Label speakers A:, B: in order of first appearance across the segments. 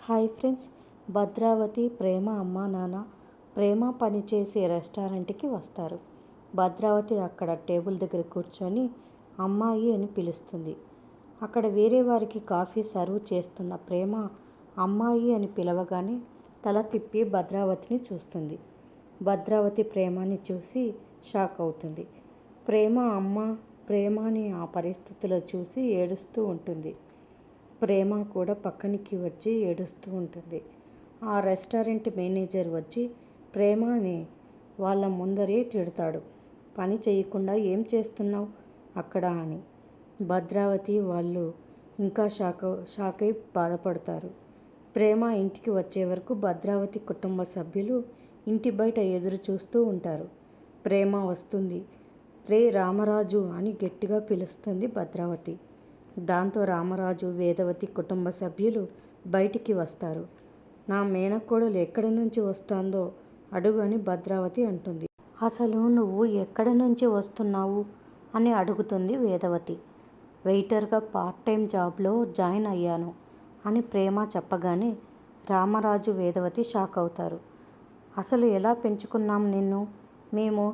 A: Hi friends, Bhadravati, ప్రేమ అమ్మా నాన్న ప్రేమ పనిచేసే రెస్టారెంట్కి వస్తారు. భద్రావతి అక్కడ టేబుల్ దగ్గర కూర్చొని అమ్మాయి అని పిలుస్తుంది. అక్కడ వేరే వారికి కాఫీ సర్వ్ చేస్తున్న ప్రేమ అమ్మాయి అని పిలవగానే తల తిప్పి భద్రావతిని చూస్తుంది. భద్రావతి ప్రేమని చూసి షాక్ అవుతుంది. ప్రేమని ఆ పరిస్థితిలో చూసి ఏడుస్తూ ఉంటుంది. ప్రేమ కూడా పక్కనికి వచ్చి ఏడుస్తూ ఉంటుంది. ఆ రెస్టారెంట్ మేనేజర్ వచ్చి ప్రేమని వాళ్ళ ముందరే తిడతాడు. పని చేయకుండా ఏం చేస్తున్నావు అక్కడ అని. భద్రావతి వాళ్ళు ఇంకా షాక్ అయి బాధపడతారు. ప్రేమ ఇంటికి వచ్చే వరకు భద్రావతి కుటుంబ సభ్యులు ఇంటి బయట ఎదురు చూస్తూ ఉంటారు. ప్రేమ వస్తుంది. రే రామరాజు అని గట్టిగా పిలుస్తుంది భద్రావతి. దాంతో రామరాజు, వేదవతి కుటుంబ సభ్యులు బయటికి వస్తారు. నా మేనకోడలు ఎక్కడి నుంచి వస్తుందో అడుగు అని భద్రావతి అంటుంది. అసలు నువ్వు ఎక్కడి నుంచి వస్తున్నావు అని అడుగుతుంది వేదవతి. వెయిటర్గా పార్ట్ టైం జాబ్లో జాయిన్ అయ్యాను అని ప్రేమ చెప్పగానే రామరాజు, వేదవతి షాక్ అవుతారు. అసలు ఎలా పెంచుకున్నాం నిన్ను మేము?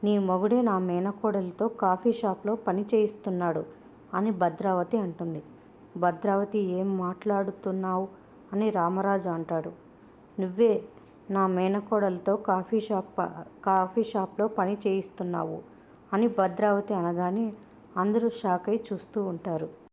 A: నీ మొగుడే నా మేనకోడలితో కాఫీ షాప్లో పని చేయిస్తున్నాడు అని భద్రావతి అంటుంది. భద్రావతి ఏం మాట్లాడుతున్నావు అని రామరాజు అంటాడు. నువ్వే నా మేనకోడలితో కాఫీ షాప్లో పని చేయిస్తున్నావు అని భద్రావతి అనగానే అందరూ షాక్ అయి చూస్తూ ఉంటారు.